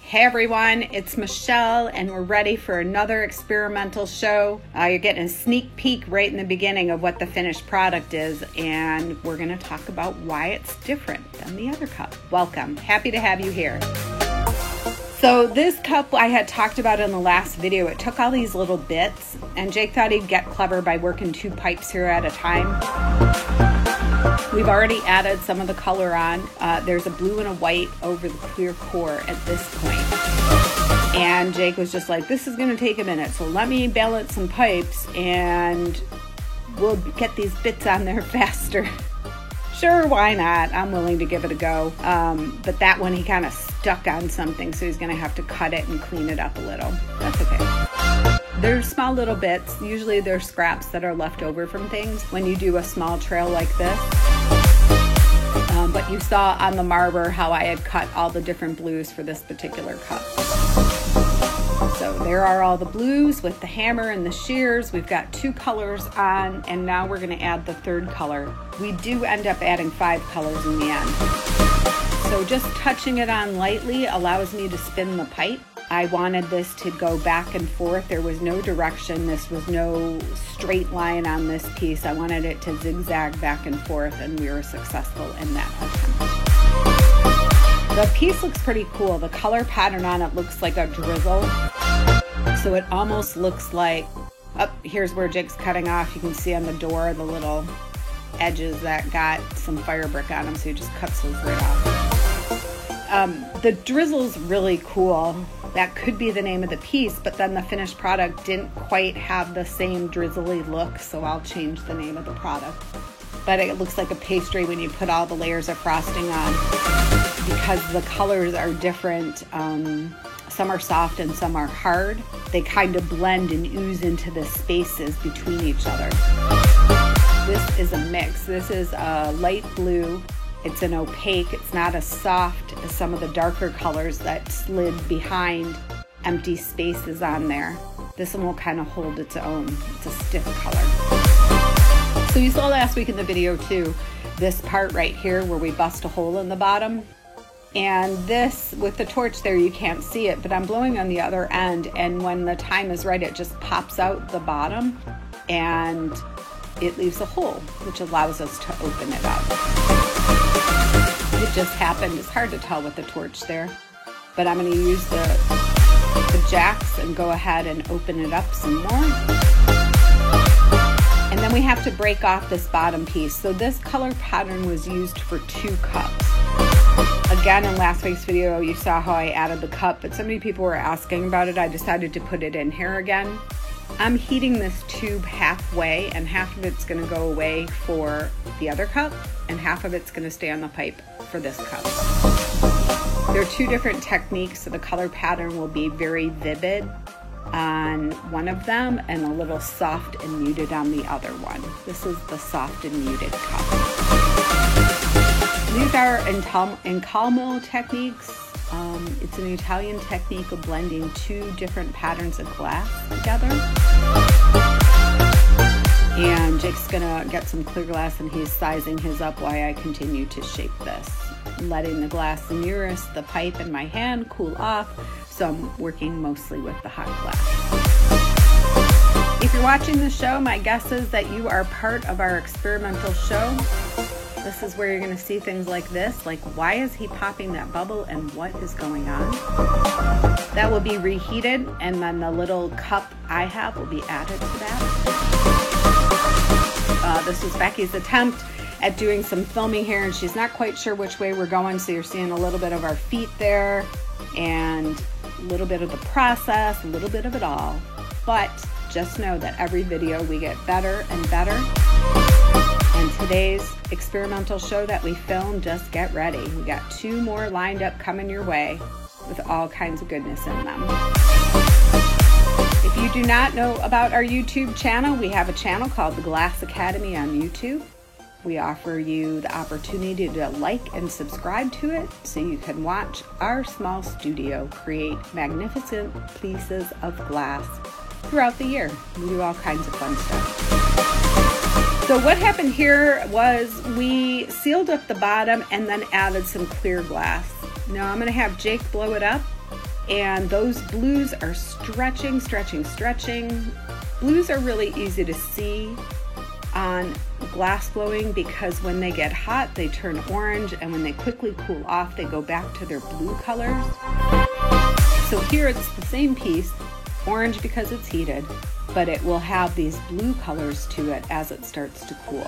Hey everyone, it's Michelle and we're ready for another experimental show. You're getting a sneak peek right in the beginning of what the finished product is, and we're going to talk about why it's different than the other cup. Welcome. Happy to have you here. So this cup I had talked about in the last video. It took all these little bits, and Jake thought he'd get clever by working 2 pipes here at a time. We've already added some of the color on. There's a blue and a white over the clear core at this point. And Jake was just like, this is going to take a minute, so let me balance some pipes and we'll get these bits on there faster. Sure, why not? I'm willing to give it a go. But that one he kind of stuck on something, so he's going to have to cut it and clean it up a little. That's okay. There's small little bits. Usually they're scraps that are left over from things when you do a small trail like this. But you saw on the marber how I had cut all the different blues for this particular cup. So there are all the blues with the hammer and the shears. We've got 2 colors on, and now we're going to add the 3rd color. We do end up adding 5 colors in the end. So just touching it on lightly allows me to spin the pipe. I wanted this to go back and forth. There was no direction. This was no straight line on this piece. I wanted it to zigzag back and forth, and we were successful in that attempt. The piece looks pretty cool. The color pattern on it looks like a drizzle. So it almost looks like, here's where Jake's cutting off. You can see on the door the little edges that got some fire brick on them, so he just cuts those right off. The drizzle's really cool. That could be the name of the piece, but then the finished product didn't quite have the same drizzly look, so I'll change the name of the product. But it looks like a pastry when you put all the layers of frosting on, because the colors are different. Some are soft and some are hard. They kind of blend and ooze into the spaces between each other. This is a mix. This is a light blue. It's an opaque. It's not as soft as some of the darker colors that slid behind empty spaces on there. This one will kind of hold its own. It's a stiff color. So you saw last week in the video too, this part right here where we bust a hole in the bottom. And this, with the torch there, you can't see it, but I'm blowing on the other end, and when the time is right, it just pops out the bottom and it leaves a hole, which allows us to open it up. It just happened. It's hard to tell with the torch there, but I'm going to use the jacks and go ahead and open it up some more. And then we have to break off this bottom piece. So this color pattern was used for 2 cups. Again, in last week's video, you saw how I added the cup, but so many people were asking about it, I decided to put it in here again. I'm heating this tube halfway, and half of it's going to go away for the other cup, and half of it's going to stay on the pipe for this cup. There are 2 different techniques, so the color pattern will be very vivid on one of them and a little soft and muted on the other one. This is the soft and muted cup. These are Encalmo techniques. It's an Italian technique of blending 2 different patterns of glass together. And Jake's gonna get some clear glass, and he's sizing his up while I continue to shape this. I'm letting the glass nearest the pipe in my hand cool off, so I'm working mostly with the hot glass. If you're watching the show, my guess is that you are part of our experimental show. This is where you're going to see things like this, like why is he popping that bubble and what is going on? That will be reheated, and then the little cup I have will be added to that. This was Becky's attempt at doing some filming here, and she's not quite sure which way we're going, so you're seeing a little bit of our feet there and a little bit of the process, a little bit of it all. But just know that every video we get better and better. And today's experimental show that we filmed, just get ready. We got 2 more lined up coming your way with all kinds of goodness in them. If you do not know about our YouTube channel, we have a channel called The Glass Academy on YouTube. We offer you the opportunity to like and subscribe to it so you can watch our small studio create magnificent pieces of glass throughout the year. We do all kinds of fun stuff. So what happened here was we sealed up the bottom and then added some clear glass. Now I'm going to have Jake blow it up And those blues are stretching, stretching, stretching. Blues are really easy to see on glass blowing because when they get hot, they turn orange, and when they quickly cool off, they go back to their blue colors. So here it's the same piece, orange because it's heated, but it will have these blue colors to it as it starts to cool.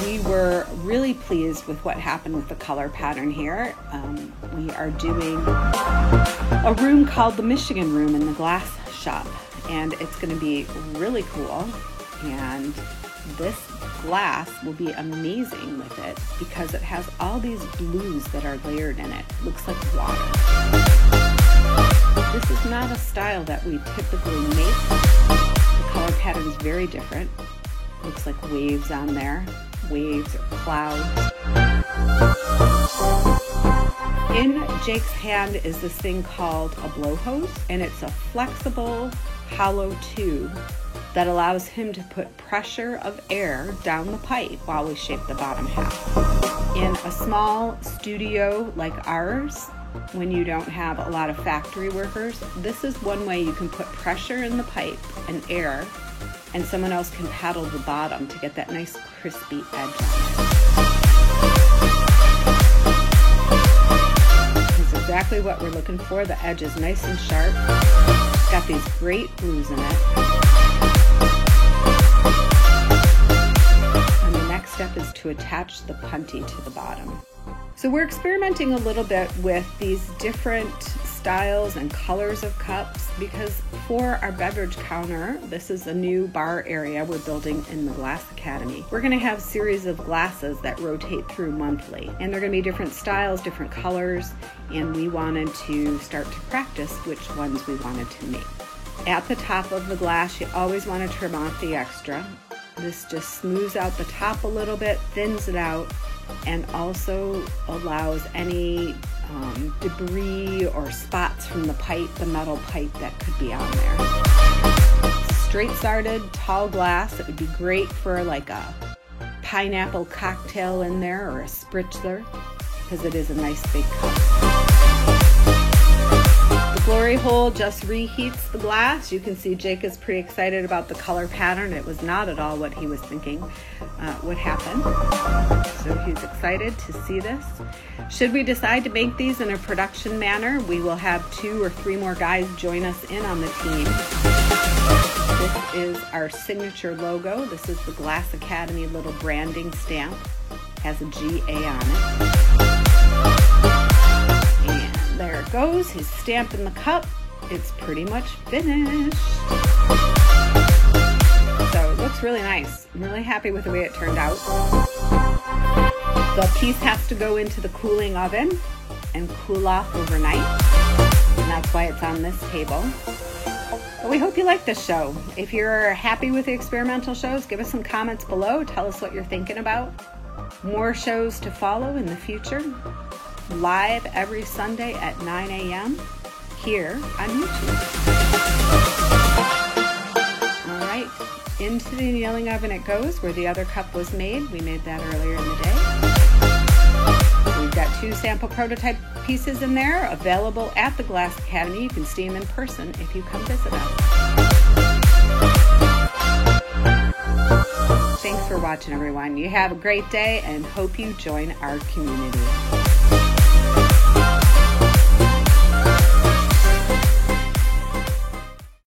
We were really pleased with what happened with the color pattern here. We are doing a room called the Michigan Room in the glass shop, and it's going to be really cool. And this glass will be amazing with it because it has all these blues that are layered in it. It looks like water. This is not a style that we typically make. The color pattern is very different. It looks like waves on there, waves or clouds. In Jake's hand is this thing called a blow hose, and it's a flexible, hollow tube that allows him to put pressure of air down the pipe while we shape the bottom half. In a small studio like ours, when you don't have a lot of factory workers, this is one way you can put pressure in the pipe and air, and someone else can paddle the bottom to get that nice crispy edge on it. That's exactly what we're looking for. The edge is nice and sharp. It's got these great blues in it. And the next step is to attach the punty to the bottom. So we're experimenting a little bit with these different styles and colors of cups because for our beverage counter, this is a new bar area we're building in the Glass Academy. We're going to have a series of glasses that rotate through monthly, and they're going to be different styles, different colors, and we wanted to start to practice which ones we wanted to make. At the top of the glass, you always want to trim off the extra. This just smooths out the top a little bit, thins it out, and also allows any debris or spots from the pipe, the metal pipe that could be on there. Straight-sided, tall glass. It would be great for like a pineapple cocktail in there or a spritzer because it is a nice big cup. The glory hole just reheats the glass. You can see Jake is pretty excited about the color pattern. It was not at all what he was thinking would happen. So he's excited to see this. Should we decide to make these in a production manner, we will have 2 or 3 more guys join us in on the team. This is our signature logo. This is the Glass Academy little branding stamp. Has a GA on it. And there it goes. He's stamping the cup. It's pretty much finished. So it looks really nice. I'm really happy with the way it turned out. The piece has to go into the cooling oven and cool off overnight. And that's why it's on this table. But we hope you like this show. If you're happy with the experimental shows, give us some comments below. Tell us what you're thinking about. More shows to follow in the future. Live every Sunday at 9 a.m. here on YouTube. All right, into the annealing oven it goes where the other cup was made. We made that earlier in the day. We've got 2 sample prototype pieces in there available at the Glass Academy. You can see them in person if you come visit us. Thanks for watching, everyone. You have a great day and hope you join our community.